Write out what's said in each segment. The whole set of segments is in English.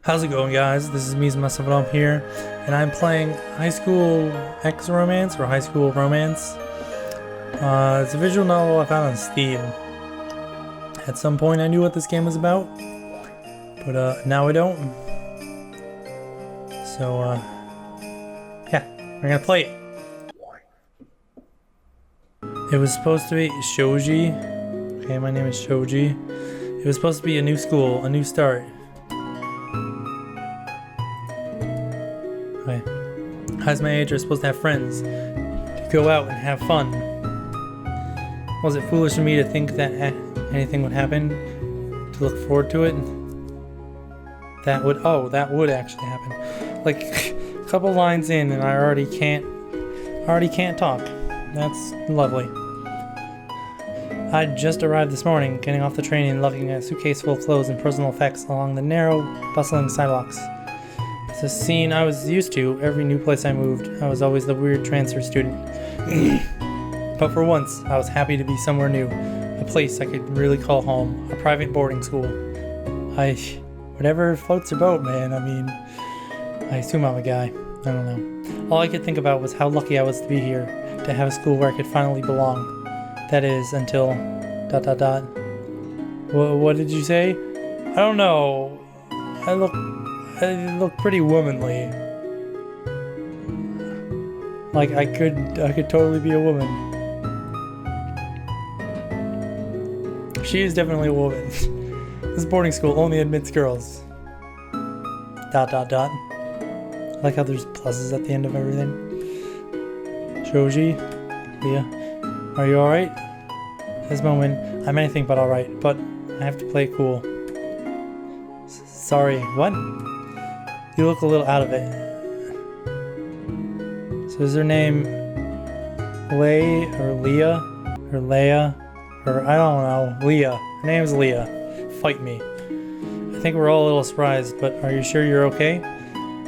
How's it going, guys? This is Mizma here, and I'm playing High School X Romance, or High School Romance. It's a visual novel I found on Steam. At some point I knew what this game was about, but now I don't. So, yeah, we're gonna play it. It was supposed to be Shoji. Okay, my name is Shoji. It was supposed to be a new school, a new start. Okay. Guys my age are supposed to have friends, to go out and have fun. Was it foolish of me to think that anything would happen, to look forward to it? That would actually happen. Like a couple lines in and I already can't talk. That's lovely. I just arrived this morning, getting off the train and lugging a suitcase full of clothes and personal effects along the narrow, bustling sidewalks. It's a scene I was used to. Every new place I moved, I was always the weird transfer student. But for once, I was happy to be somewhere new, a place I could really call home, a private boarding school. Whatever floats your boat, man. I mean, I assume I'm a guy. I don't know. All I could think about was how lucky I was to be here, to have a school where I could finally belong. That is, until... ... What did you say? I don't know. I look pretty womanly. Like I could totally be a woman. She is definitely a woman. This boarding school only admits girls. ... I like how there's pluses at the end of everything. Shoji, Leah, are you alright? At this moment, I'm anything but alright, but I have to play it cool. Sorry, what? You look a little out of it. So is her name Lay or Leah or Leia or I don't know, Leah. Her name's Leah. Fight me. I think we're all a little surprised, but are you sure you're okay?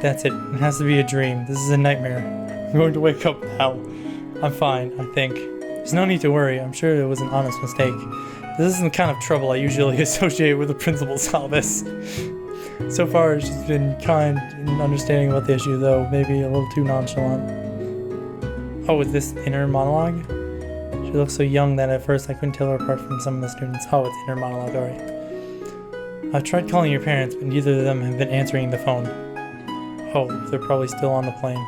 That's it. It has to be a dream. This is a nightmare. I'm going to wake up now. I'm fine, I think. There's no need to worry. I'm sure it was an honest mistake. This isn't the kind of trouble I usually associate with a principal's office. So far, she's been kind and understanding about the issue, though maybe a little too nonchalant. Oh, is this inner monologue? She looks so young that at first I couldn't tell her apart from some of the students. Oh, it's inner monologue, alright. I've tried calling your parents, but neither of them have been answering the phone. Oh, they're probably still on the plane.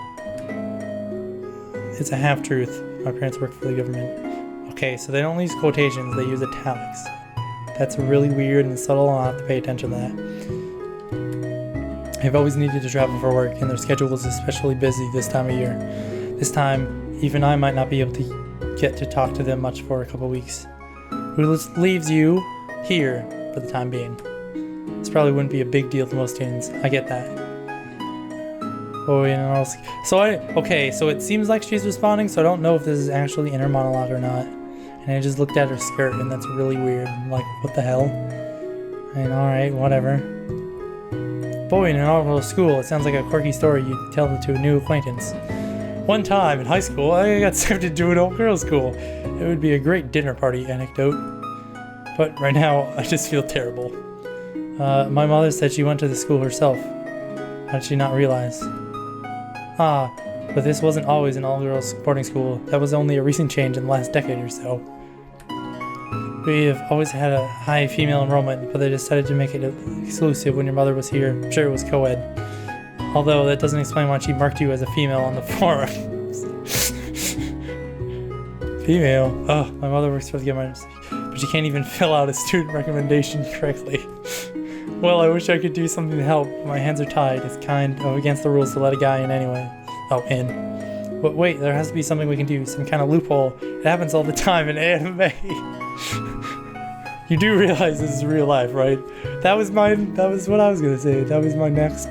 It's a half-truth. My parents work for the government. Okay, so they don't use quotations, they use italics. That's really weird and subtle, and I'll have to pay attention to that. They've always needed to travel for work, and their schedule is especially busy this time of year. This time, even I might not be able to get to talk to them much for a couple weeks. Which leaves you here for the time being. This probably wouldn't be a big deal to most students. I get that. Oh, you know, okay, so it seems like she's responding, so I don't know if this is actually inner monologue or not. And I just looked at her skirt, and that's really weird. I'm like, what the hell? And alright, whatever. Boy, in an all-girl school, it sounds like a quirky story you'd tell to a new acquaintance. One time in high school, I got accepted to an all-girls school. It would be a great dinner party anecdote. But right now, I just feel terrible. My mother said she went to the school herself. How did she not realize? Ah, but this wasn't always an all-girls boarding school. That was only a recent change in the last decade or so. We have always had a high female enrollment, but they decided to make it exclusive when your mother was here. I'm sure it was co-ed. Although that doesn't explain why she marked you as a female on the forums. Female? Oh, my mother works for the government, but she can't even fill out a student recommendation correctly. Well, I wish I could do something to help. My hands are tied. It's kind of against the rules to let a guy in anyway. Oh, in. But wait, there has to be something we can do. Some kind of loophole. It happens all the time in anime. You do realize this is real life, right? That was what I was gonna say. That was my next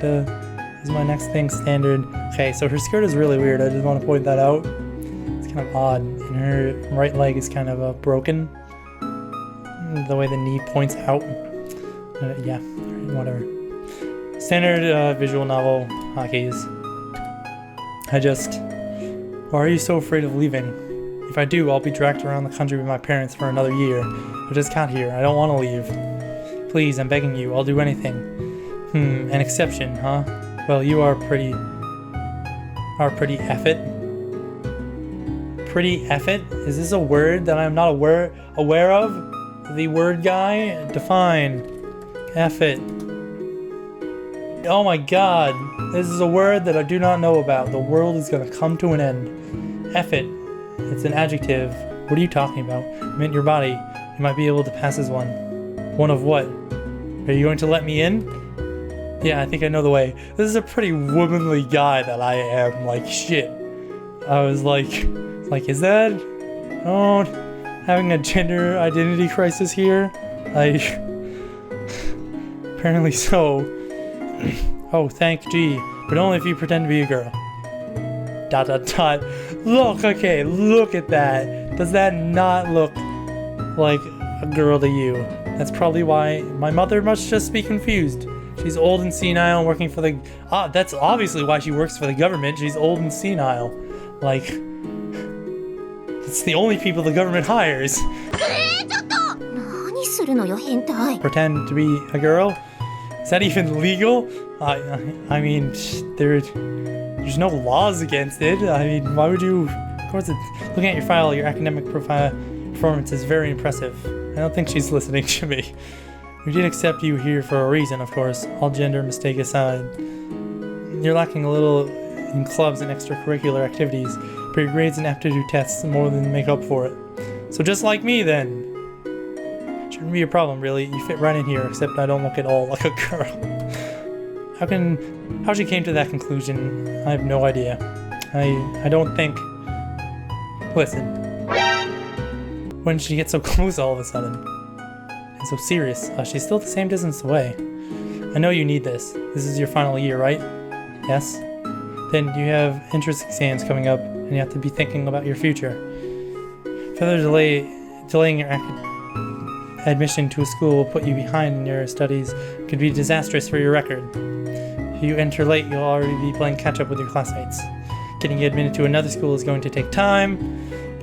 thing, standard. Okay, so her skirt is really weird. I just want to point that out. It's kind of odd. And her right leg is kind of broken. The way the knee points out. Yeah, whatever. Standard visual novel hotkeys. Why are you so afraid of leaving? If I do, I'll be dragged around the country with my parents for another year. I just got here. I don't want to leave. Please, I'm begging you, I'll do anything. An exception, huh? Well, you are pretty effort. Pretty effort? Is this a word that I'm not aware of? The word guy? Define. Effort. Oh my god. This is a word that I do not know about. The world is gonna come to an end. Effort. It's an adjective. What are you talking about? I meant your body. You might be able to pass as one. One of what? Are you going to let me in? Yeah, I think I know the way. This is a pretty womanly guy that I am. Like, shit. I was like, is that? Oh, having a gender identity crisis here? Apparently so. Oh, thank G. But only if you pretend to be a girl. ... Look, okay, look at that. Does that not look like a girl to you? That's probably why my mother must just be confused. She's old and senile and working for the... that's obviously why she works for the government. She's old and senile. Like... it's the only people the government hires. Pretend to be a girl? Is that even legal? I mean, there's no laws against it. I mean, why would you... Of course, looking at your file, your academic performance is very impressive. I don't think she's listening to me. We did accept you here for a reason, of course, all gender mistake aside. You're lacking a little in clubs and extracurricular activities, but your grades and aptitude tests more than make up for it. So just like me, then. Shouldn't be a problem, really. You fit right in here, except I don't look at all like a girl. How she came to that conclusion, I have no idea. I don't think... Listen. When did she get so close all of a sudden? And so serious. She's still the same distance away. I know you need this. This is your final year, right? Yes? Then you have entrance exams coming up, and you have to be thinking about your future. Further delaying your admission to a school will put you behind in your studies. Could be disastrous for your record. If you enter late, you'll already be playing catch-up with your classmates. Getting you admitted to another school is going to take time,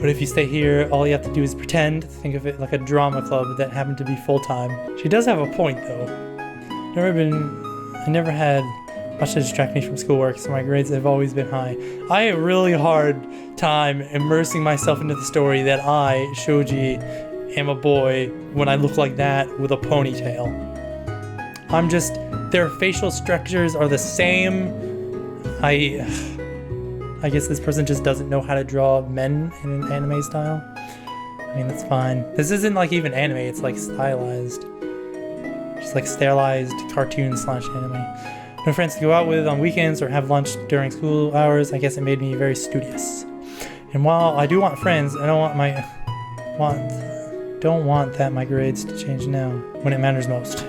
but if you stay here, all you have to do is pretend. Think of it like a drama club that happened to be full-time. She does have a point, though. I never had much to distract me from schoolwork, so my grades have always been high. I have a really hard time immersing myself into the story that I, Shoji, am a boy when I look like that with a ponytail. Their facial structures are the same. I guess this person just doesn't know how to draw men in an anime style. I mean, that's fine. This isn't like even anime, it's like stylized. Just like stylized cartoon / anime. No friends to go out with on weekends or have lunch during school hours. I guess it made me very studious. And while I do want friends, I don't want that my grades to change now when it matters most.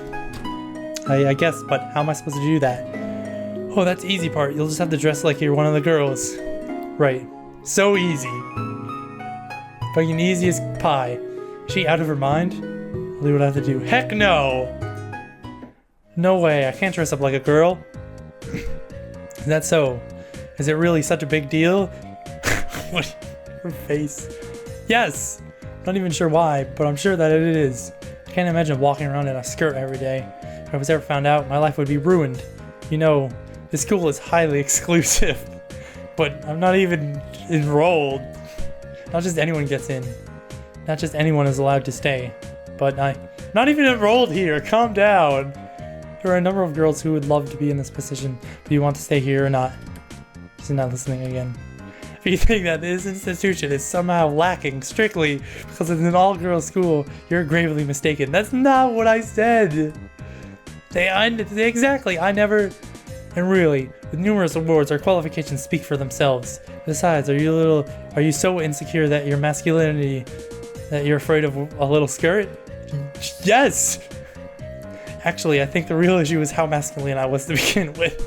I guess, but how am I supposed to do that? Oh, that's the easy part. You'll just have to dress like you're one of the girls. Right. So easy. Fucking easy as pie. Is she out of her mind? I'll do what I have to do. Heck no! No way, I can't dress up like a girl. Is that so? Is it really such a big deal? What? Her face. Yes! Not even sure why, but I'm sure that it is. I can't imagine walking around in a skirt every day. If I was ever found out, my life would be ruined. You know, this school is highly exclusive. But I'm not even enrolled. Not just anyone gets in. Not just anyone is allowed to stay. But I'm not even enrolled here. Calm down. There are a number of girls who would love to be in this position. Do you want to stay here or not? She's not listening again. If you think that this institution is somehow lacking strictly because it's an all-girls school, you're gravely mistaken. That's not what I said. Exactly. I never... And really, with numerous awards, our qualifications speak for themselves. Besides, are you so insecure that your masculinity, that you're afraid of a little skirt? Yes! Actually, I think the real issue is how masculine I was to begin with.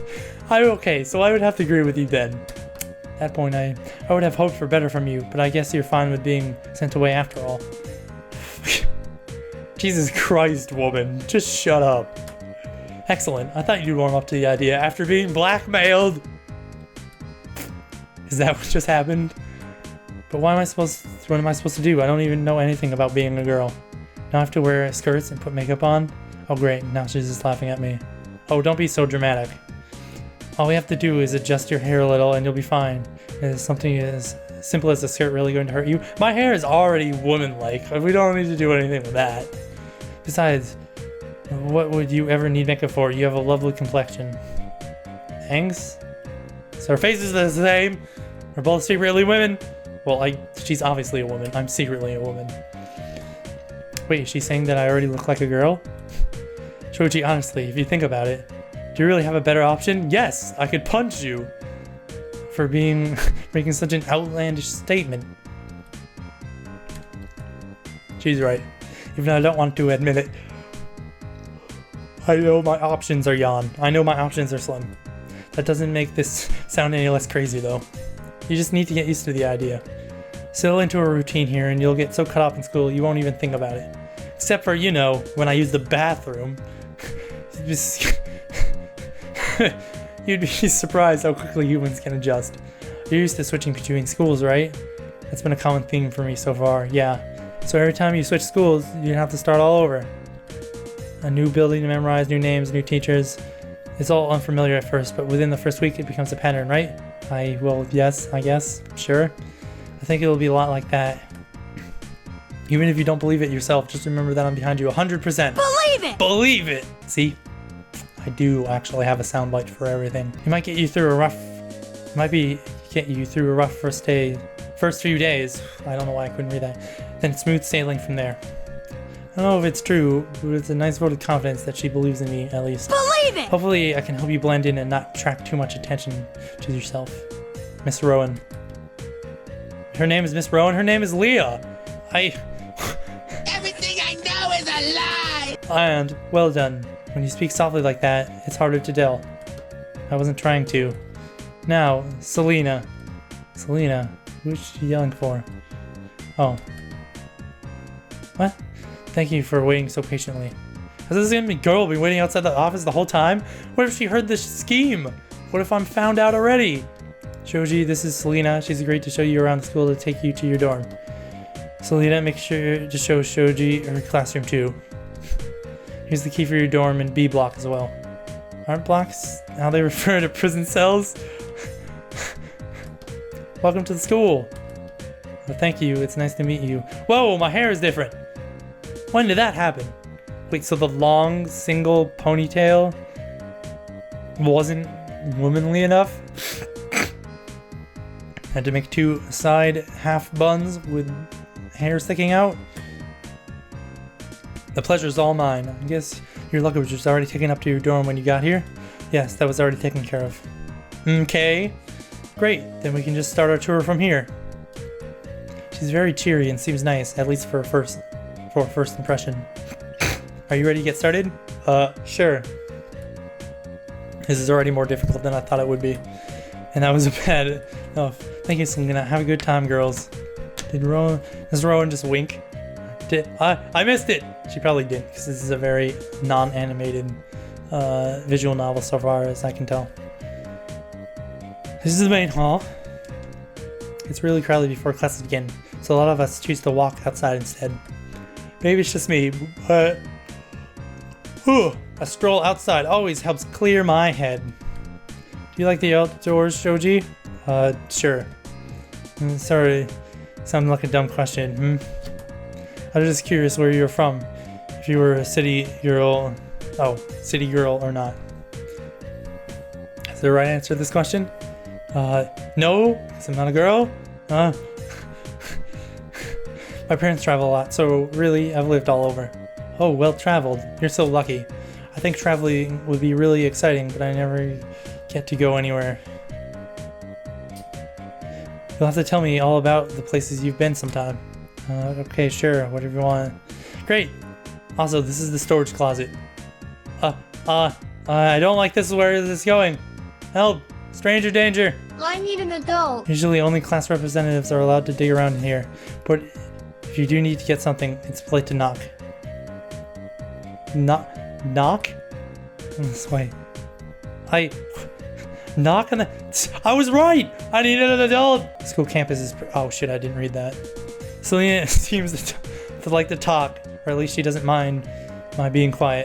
Okay, so I would have to agree with you then. At that point, I would have hoped for better from you, but I guess you're fine with being sent away after all. Jesus Christ, woman. Just shut up. Excellent. I thought you'd warm up to the idea after being blackmailed. Is that what just happened? But what am I supposed to do? I don't even know anything about being a girl. Now I have to wear skirts and put makeup on? Oh great, now she's just laughing at me. Oh, don't be so dramatic. All we have to do is adjust your hair a little and you'll be fine. Is something as simple as a skirt really going to hurt you? My hair is already woman-like. We don't need to do anything with that. Besides, what would you ever need makeup for? You have a lovely complexion. Thanks? So our faces are the same. We're both secretly women. Well, she's obviously a woman. I'm secretly a woman. Wait, is she saying that I already look like a girl? Shoji, honestly, if you think about it, do you really have a better option? Yes, I could punch you for making such an outlandish statement. She's right. Even though I don't want to admit it. I know my options are yawn. I know my options are slim. That doesn't make this sound any less crazy though. You just need to get used to the idea. Settle into a routine here and you'll get so caught up in school you won't even think about it. Except for, you know, when I use the bathroom. You'd be surprised how quickly humans can adjust. You're used to switching between schools, right? That's been a common theme for me so far, yeah. So every time you switch schools, you have to start all over. A new building to memorize, new names, new teachers. It's all unfamiliar at first, but within the first week it becomes a pattern, right? Well, yes, I guess, sure. I think it'll be a lot like that. Even if you don't believe it yourself, just remember that I'm behind you 100%. Believe it! Believe it! See? I do actually have a soundbite for everything. It might get you through a rough first few days. I don't know why I couldn't read that. Then smooth sailing from there. I don't know if it's true, but it's a nice vote of confidence that she believes in me, at least. Believe it! Hopefully I can help you blend in and not attract too much attention to yourself. Miss Rowan. Her name is Miss Rowan. Her name is Leah. Everything I know is a lie! And, well done. When you speak softly like that, it's harder to tell. I wasn't trying to. Now, Selena. Selena, who's she yelling for? Oh. What? Thank you for waiting so patiently. Has this enemy girl been waiting outside the office the whole time? What if she heard this scheme? What if I'm found out already? Shoji, this is Selena. She's agreed to show you around the school to take you to your dorm. Selena, make sure to show Shoji her classroom too. Here's the key for your dorm in B block as well. Aren't blocks how they refer to prison cells? Welcome to the school. Well, thank you. It's nice to meet you. Whoa, my hair is different. When did that happen? Wait, so the long single ponytail wasn't womanly enough? Had to make two side half buns with hair sticking out? The pleasure's all mine. I guess your luggage was already taken up to your dorm when you got here? Yes, that was already taken care of. Okay. Great, then we can just start our tour from here. She's very cheery and seems nice, at least for a first impression. Are you ready to get started? Sure. This is already more difficult than I thought it would be. And that was a bad... Oh, thank you, Selena. Have a good time, girls. Does Rowan just wink? I missed it! She probably didn't, because this is a very non-animated visual novel so far as I can tell. This is the main hall. It's really crowded before classes begin, so a lot of us choose to walk outside instead. Maybe it's just me, but a stroll outside always helps clear my head. Do you like the outdoors, Shoji? Sure. Sorry, sounded like a dumb question. I was just curious where you're from. If you were a city girl or not. Is there a right answer to this question? No, because I'm not a girl. My parents travel a lot, so really, I've lived all over. Oh, well traveled. You're so lucky. I think traveling would be really exciting, but I never get to go anywhere. You'll have to tell me all about the places you've been sometime. Okay, sure, whatever you want. Great. Also, this is the storage closet. I don't like this. Where is this going? Help! Stranger danger! I need an adult. Usually only class representatives are allowed to dig around in here, but if you do need to get something, it's polite to knock. Knock? This way. Knock on the... I was right! I needed an adult! School campus is... Oh shit, I didn't read that. Selena seems to like to talk, or at least she doesn't mind my being quiet.